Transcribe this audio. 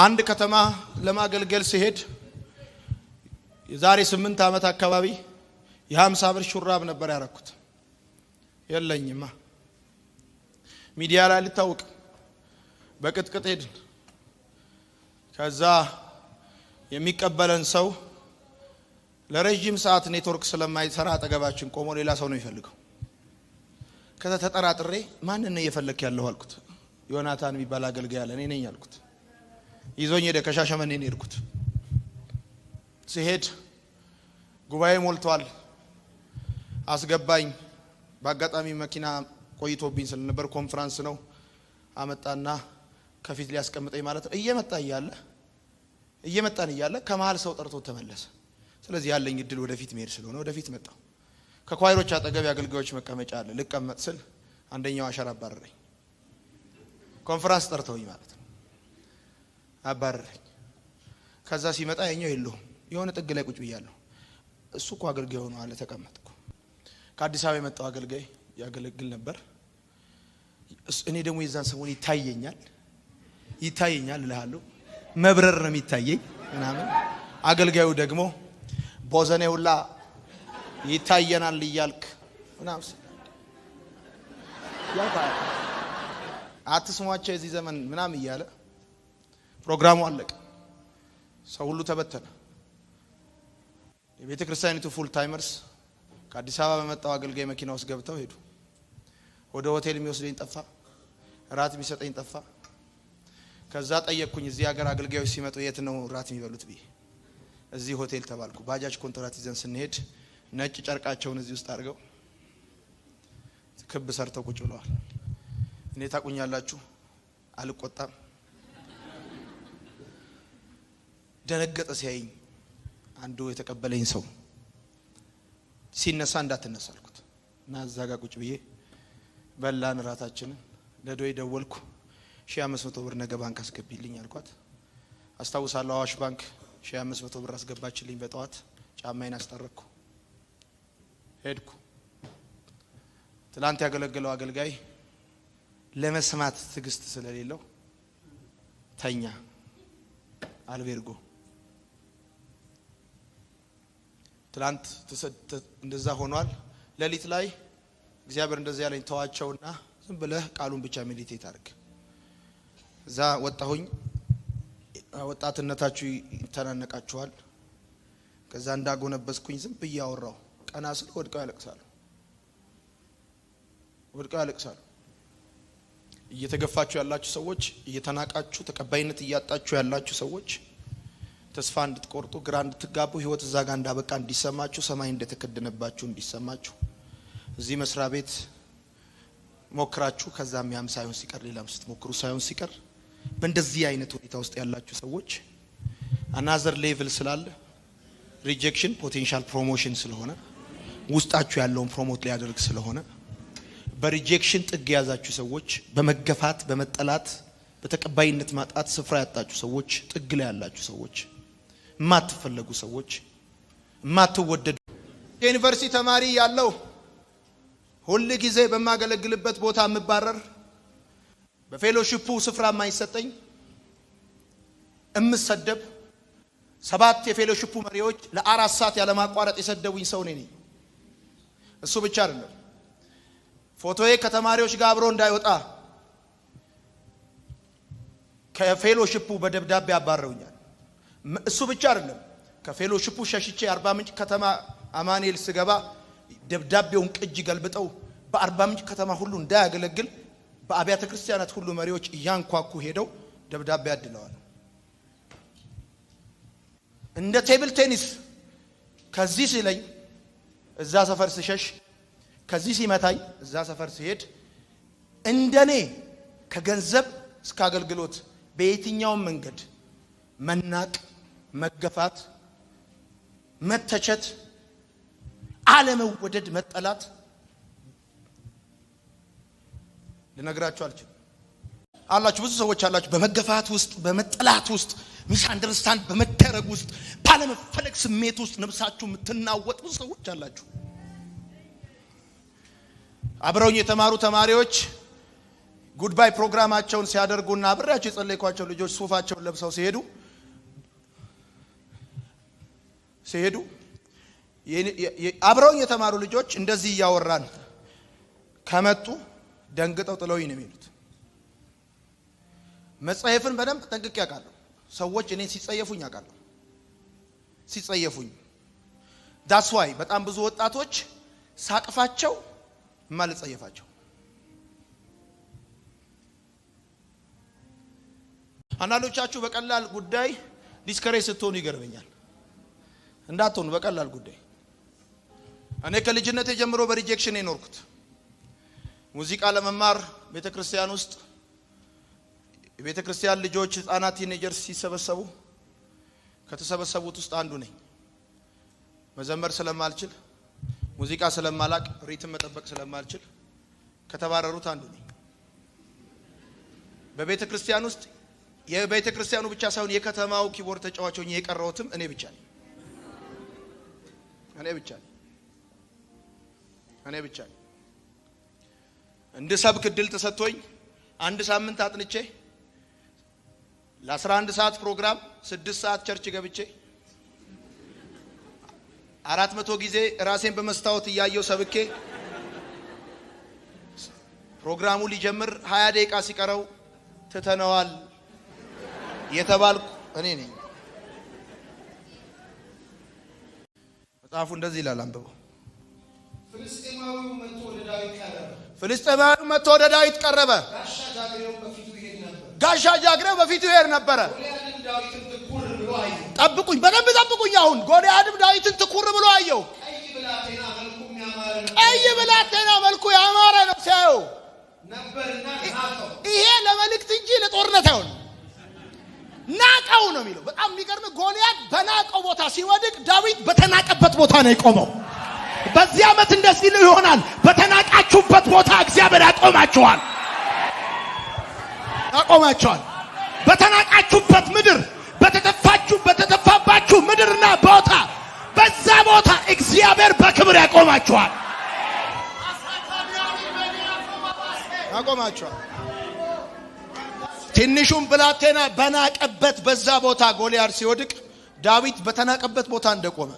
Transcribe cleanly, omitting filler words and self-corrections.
አንድ ከተማ ለማገልገል ሲሄድ የዛሬ 8 ዓመት አካባቢ የ50 ብር ሹራብ ነበር ያረኩት። የለኝማ ሚዲያ ላይ ልታውቅ በቅጥቅጥ ሄድን። ከዛ የሚቀበለን ሰው ለረጅም ሰዓት ኔትወርክ ስለማይሰራ አጠገባችን ቆሞ ሌላ ሰው ነው የሚፈልገው። ከዛ ተጠራጥሬ ማንን ነው እየፈለክ ያለው አልኩት። ዮናታን የሚባል አገልጋይ አለ እኔ ነኝ አልኩት። ይዞኝ ሄደ። ከሻሸመኔ ነው የሄድኩት። ሲሄድ ጉባኤ ሞልቷል። አስገባኝ። በአጋጣሚ መኪና ቆይቶብኝ ስለነበር ኮንፈረንስ ነው አመጣና ከፊት ሊያስቀምጠኝ ማለት ነው። እየመጣን እያለ ከመሃል ሰው ጠርቶ ተመለሰ። ስለዚህ ያለኝ እድል ወደፊት መሄድ ስለሆነ ወደፊት መጣሁ። ከኳይሮች አጠገብ ያገልጋዮች መቀመጫ አለ። ልቀመጥ ስል አንደኛው አሸራ አባረረኝ። ኮንፈረንስ ጠርተውኝ ማለት ነው አባረረኝ። ከዛ ሲመጣ የኛው የለውም የሆነ ጥግ ላይ ቁጭ ብያለሁ። እሱ እኮ አገልጋይ ሆኖ አለ ተቀመጥኩ። ከአዲስ አበባ የመጣው አገልጋይ ያገለግል ነበር። እኔ ደግሞ የዛን ሰሞን ይታየኛል እልሃለሁ መብረር ነው የሚታየኝ ምናምን። አገልጋዩ ደግሞ ቦዘኔ ሁላ ይታየናል እያልክ ምናምን አትስሟቸው የዚህ ዘመን ምናምን እያለ ፕሮግራሙ አለቀ። ሰው ሁሉ ተበተነ። የቤተ ክርስቲያኒቱ ፉል ታይመርስ ከአዲስ አበባ በመጣው አገልጋይ መኪና ውስጥ ገብተው ሄዱ። ወደ ሆቴል የሚወስደኝ ጠፋ፣ ራት የሚሰጠኝ ጠፋ። ከዛ ጠየቅኩኝ እዚህ ሀገር አገልጋዮች ሲመጡ የት ነው ራት የሚበሉት ብዬ። እዚህ ሆቴል ተባልኩ። ባጃጅ ኮንትራት ይዘን ስንሄድ ነጭ ጨርቃቸውን እዚህ ውስጥ አድርገው ክብ ሰርተው ቁጭ ብለዋል። እኔ ታቁኛላችሁ አልቆጣም። ደነገጠ ሲያየኝ አንዱ የተቀበለኝ ሰው ሲነሳ እንዳትነሳ አልኩት እና እዛ ጋር ቁጭ ብዬ በላን ራታችንን። ለዶይ ደወልኩ 1500 ብር ነገ ባንክ አስገቢልኝ አልኳት። አስታውሳለሁ አዋሽ ባንክ 1500 ብር አስገባችልኝ። በጠዋት ጫማዬን አስጠረኩ ሄድኩ። ትላንት ያገለገለው አገልጋይ ለመስማት ትግስት ስለሌለው ተኛ አልቤርጎ። ትላንት እንደዛ ሆኗል። ሌሊት ላይ እግዚአብሔር እንደዛ ያለኝ ተዋቸውና ዝም ብለህ ቃሉን ብቻ ሜዲቴት አድርግ። እዛ ወጣሁኝ። ወጣትነታችሁ ይተናነቃችኋል። ከዛ እንዳጎነበስኩኝ ዝም ብዬ አወራው። ቀና ስል ወድቀው ያለቅሳሉ። እየተገፋችሁ ያላችሁ ሰዎች፣ እየተናቃችሁ ተቀባይነት እያጣችሁ ያላችሁ ሰዎች፣ ተስፋ እንድትቆርጡ ግራ እንድትጋቡ ህይወት እዛ ጋር እንዳበቃ እንዲሰማችሁ ሰማይ እንደተከደነባችሁ እንዲሰማችሁ እዚህ መስሪያ ቤት ሞክራችሁ ከዛም ያም ሳይሆን ሲቀር ሌላም ስትሞክሩ ሳይሆን ሲቀር በእንደዚህ አይነት ሁኔታ ውስጥ ያላችሁ ሰዎች አናዘር ሌቭል ስላለ ሪጀክሽን ፖቴንሻል ፕሮሞሽን ስለሆነ ውስጣችሁ ያለውን ፕሮሞት ሊያደርግ ስለሆነ በሪጀክሽን ጥግ ያዛችሁ ሰዎች፣ በመገፋት በመጠላት በተቀባይነት ማጣት ስፍራ ያጣችሁ ሰዎች፣ ጥግ ላይ ያላችሁ ሰዎች፣ ማትፈለጉ ሰዎች፣ ማትወደዱ ዩኒቨርሲቲ ተማሪ ያለው ሁሉ ጊዜ በማገለግልበት ቦታ ምባረር በፌሎሺፑ ስፍራ ማይሰጠኝ እምሰደብ 7 የፌሎሺፑ መሪዎች ለ4 ሰዓት ያለ ማቋረጥ የሰደቡኝ ሰው ነኝ። እሱ ብቻ አይደለም ፎቶዬ ከተማሪዎች ጋር አብሮ እንዳይወጣ ከፌሎሺፑ በደብዳቤ አባረውኛል። እሱ ብቻ አይደለም ከፌሎሺፑ ሸሽቼ 40 ምንጭ ከተማ አማኑኤል ስገባ ደብዳቤውን ቅጅ ገልብጠው በ40 ምንጭ ከተማ ሁሉ እንዳያገለግል በአብያተ ክርስቲያናት ሁሉ መሪዎች ያንኳኩ ሄደው ደብዳቤ አድለዋል። እንደ ቴብል ቴኒስ ከዚህ ሲለኝ እዛ ሰፈር ሲሸሽ፣ ከዚህ ሲመታኝ እዛ ሰፈር ሲሄድ እንደኔ ከገንዘብ እስከ አገልግሎት በየትኛውም መንገድ መናቅ፣ መገፋት፣ መተቸት፣ አለመወደድ፣ መጠላት ልነግራችሁ አልችልም። አላችሁ ብዙ ሰዎች አላችሁ በመገፋት ውስጥ በመጠላት ውስጥ ሚስ አንደርስታንድ በመደረግ ውስጥ ባለመፈለግ ስሜት ውስጥ ነፍሳችሁ የምትናወጥ ብዙ ሰዎች አላችሁ። አብረውኝ የተማሩ ተማሪዎች ጉድባይ ፕሮግራማቸውን ሲያደርጉና አብሬያቸው የጸለይኳቸው ልጆች ሱፋቸውን ለብሰው ሲሄዱ አብረውኝ የተማሩ ልጆች እንደዚህ እያወራን ከመጡ ደንግጠው ጥለውኝ ነው የሚሉት። መጸየፍን በደንብ ጠንቅቄ አውቃለሁ። ሰዎች እኔን ሲጸየፉኝ አውቃለሁ። ዳስ ዋይ በጣም ብዙ ወጣቶች ሳቅፋቸው ማልጸየፋቸው። አንዳንዶቻችሁ በቀላል ጉዳይ ዲስከሬጅ ስትሆኑ ይገርመኛል። እንዳትሆኑ በቀላል ጉዳይ። እኔ ከልጅነቴ ጀምሮ በሪጀክሽን የኖርኩት ሙዚቃ ለመማር ቤተክርስቲያን ውስጥ የቤተክርስቲያን ልጆች ህፃናት ቲኔጀርስ ሲሰበሰቡ ከተሰበሰቡት ውስጥ አንዱ ነኝ። መዘመር ስለማልችል ሙዚቃ ስለማላቅ ሪትም መጠበቅ ስለማልችል ከተባረሩት አንዱ ነኝ። በቤተክርስቲያን ውስጥ የቤተክርስቲያኑ ብቻ ሳይሆን የከተማው ኪቦርድ ተጫዋች ሆኜ የቀረውትም እኔ ብቻ ነኝ። እንደ ሰብክ እድል ተሰጥቶኝ አንድ ሳምንት አጥንቼ ለ11 ሰዓት ፕሮግራም 6 ሰዓት ቸርች ገብቼ 400 ጊዜ ራሴን በመስታወት እያየው ሰብኬ ፕሮግራሙ ሊጀምር 20 ደቂቃ ሲቀረው ተተነዋል የተባልኩ እኔ ነኝ። መጽሐፉ እንደዚህ ይላል፣ አንብበው። ፍልስጤማዊው መጥቶ ወደ ዳዊት ቀረበ። ጋሻ ጃግሬው በፊቱ ይሄድ ነበረ። ጠብቁኝ፣ በደንብ ጠብቁኝ። አሁን ጎልያድም ዳዊትን ትኩር ብሎ አየው። ቀይ ብላቴና መልኩ ያማረ ነው ሲያየው ይሄ ለመልእክት እንጂ ለጦርነት አይሆንም። ናቀው ነው የሚለው። በጣም የሚገርም ጎልያድ በናቀው ቦታ ሲወድቅ ዳዊት በተናቀበት ቦታ ነው የቆመው። በዚህ ዓመት እንደዚህ ነው ይሆናል። በተናቃችሁበት ቦታ እግዚአብሔር ያቆማችኋል። በተናቃችሁበት ምድር፣ በተተፋባችሁ ምድርና ቦታ፣ በዛ ቦታ እግዚአብሔር በክብር ያቆማችኋል። ትንሹም ብላቴና በናቀበት በዛ ቦታ ጎልያድ ሲወድቅ ዳዊት በተናቀበት ቦታ እንደቆመ